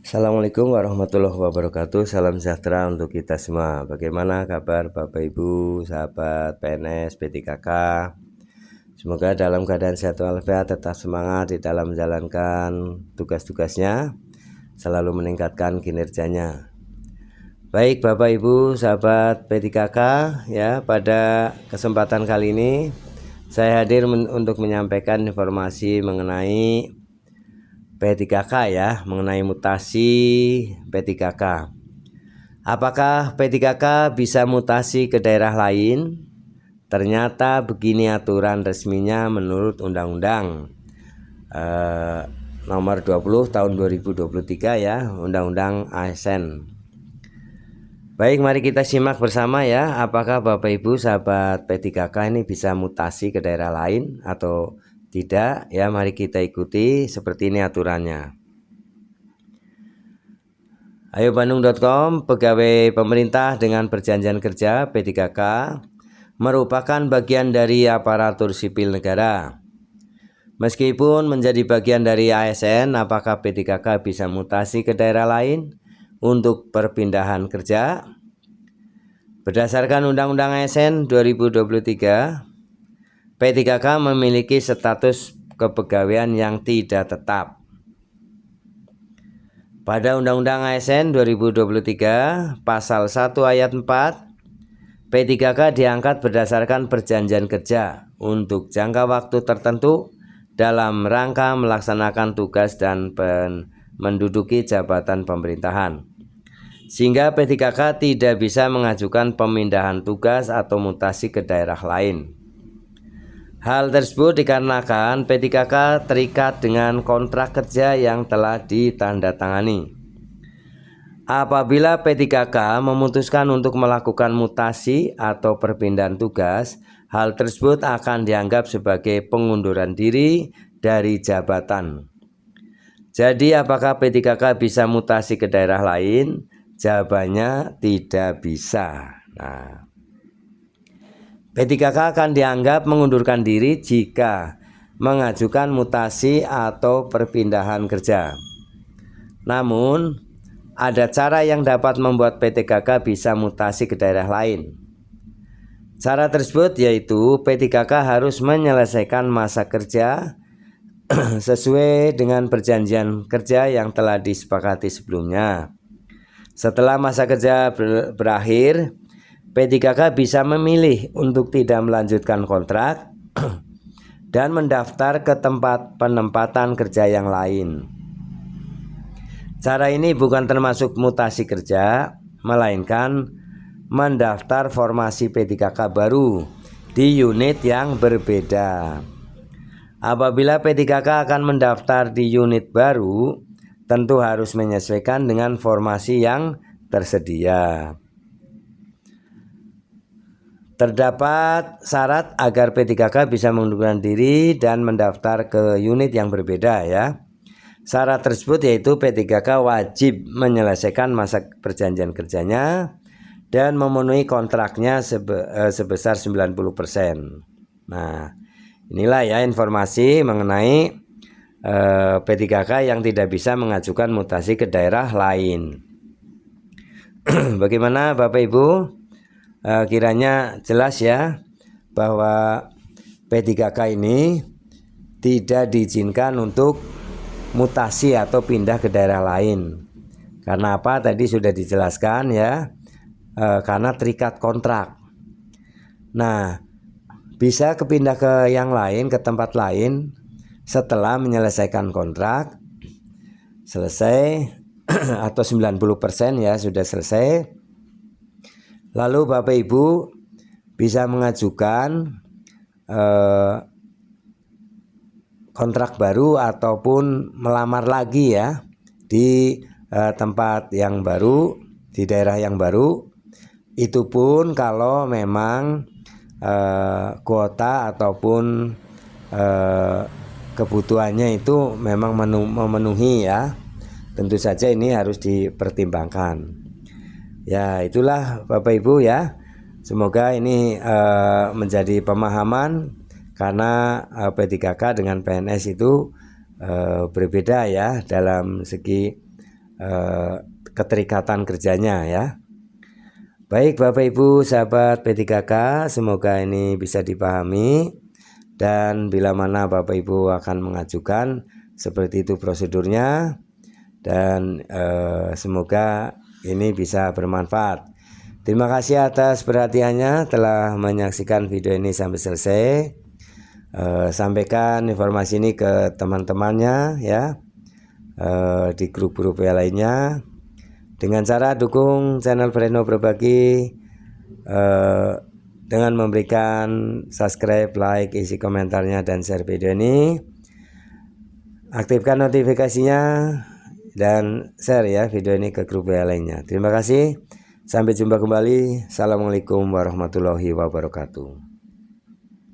Assalamualaikum warahmatullahi wabarakatuh. Salam sejahtera untuk kita semua. Bagaimana kabar Bapak Ibu, sahabat PNS, P3K? Semoga dalam keadaan sehat walafiat, tetap semangat di dalam menjalankan tugas-tugasnya, selalu meningkatkan kinerjanya. Baik Bapak Ibu, sahabat P3K, ya, pada kesempatan kali ini saya hadir untuk menyampaikan informasi mengenai P3K ya, mengenai mutasi P3K. Apakah P3K bisa mutasi ke daerah lain? Ternyata begini aturan resminya menurut Undang-Undang nomor 20 tahun 2023 ya, Undang-Undang ASN. Baik, mari kita simak bersama ya, apakah Bapak Ibu sahabat P3K ini bisa mutasi ke daerah lain atau tidak ya. Mari kita ikuti, seperti ini aturannya. Ayobandung.com, pegawai pemerintah dengan perjanjian kerja P3K merupakan bagian dari aparatur sipil negara. Meskipun menjadi bagian dari ASN, apakah P3K bisa mutasi ke daerah lain untuk perpindahan kerja? Berdasarkan Undang-Undang ASN 2023, P3K memiliki status kepegawaian yang tidak tetap. Pada Undang-Undang ASN 2023, Pasal 1 Ayat 4, P3K diangkat berdasarkan perjanjian kerja untuk jangka waktu tertentu dalam rangka melaksanakan tugas dan menduduki jabatan pemerintahan. Sehingga P3K tidak bisa mengajukan pemindahan tugas atau mutasi ke daerah lain. Hal tersebut dikarenakan P3K terikat dengan kontrak kerja yang telah ditandatangani. Apabila P3K memutuskan untuk melakukan mutasi atau perpindahan tugas, hal tersebut akan dianggap sebagai pengunduran diri dari jabatan. Jadi apakah P3K bisa mutasi ke daerah lain? Jawabannya tidak bisa. Nah, P3K akan dianggap mengundurkan diri jika mengajukan mutasi atau perpindahan kerja. Namun, ada cara yang dapat membuat P3K bisa mutasi ke daerah lain. Cara tersebut yaitu P3K harus menyelesaikan masa kerja sesuai dengan perjanjian kerja yang telah disepakati sebelumnya. Setelah masa kerja berakhir, P3K bisa memilih untuk tidak melanjutkan kontrak dan mendaftar ke tempat penempatan kerja yang lain. Cara ini bukan termasuk mutasi kerja, melainkan mendaftar formasi P3K baru di unit yang berbeda. Apabila P3K akan mendaftar di unit baru, tentu harus menyesuaikan dengan formasi yang tersedia. Terdapat syarat agar P3K bisa mengundurkan diri dan mendaftar ke unit yang berbeda ya. Syarat tersebut yaitu P3K wajib menyelesaikan masa perjanjian kerjanya dan memenuhi kontraknya sebesar 90%. Nah, inilah ya informasi mengenai P3K yang tidak bisa mengajukan mutasi ke daerah lain. Bagaimana Bapak Ibu? Kiranya jelas ya bahwa P3K ini tidak diizinkan untuk mutasi atau pindah ke daerah lain. Karena apa? Tadi sudah dijelaskan ya, karena terikat kontrak. Nah, bisa kepindah ke yang lain, ke tempat lain setelah menyelesaikan kontrak selesai atau 90% ya sudah selesai. Lalu Bapak Ibu bisa mengajukan kontrak baru ataupun melamar lagi ya di tempat yang baru, di daerah yang baru. Itu pun kalau memang kuota ataupun kebutuhannya itu memang memenuhi ya. Tentu saja ini harus dipertimbangkan. Ya, itulah Bapak Ibu ya. Semoga ini menjadi pemahaman, karena P3K dengan PNS itu berbeda ya dalam segi keterikatan kerjanya ya. Baik Bapak Ibu sahabat P3K, semoga ini bisa dipahami, dan bila mana Bapak Ibu akan mengajukan seperti itu prosedurnya, dan semoga ini bisa bermanfaat. Terima kasih atas perhatiannya telah menyaksikan video ini sampai selesai. Sampaikan informasi ini ke teman-temannya ya, di grup-grup lainnya, dengan cara dukung channel Breno Berbagi dengan memberikan subscribe, like, isi komentarnya, dan share video ini. Aktifkan notifikasinya dan share ya video ini ke grup lainnya. Terima kasih. Sampai jumpa kembali. Assalamualaikum warahmatullahi wabarakatuh.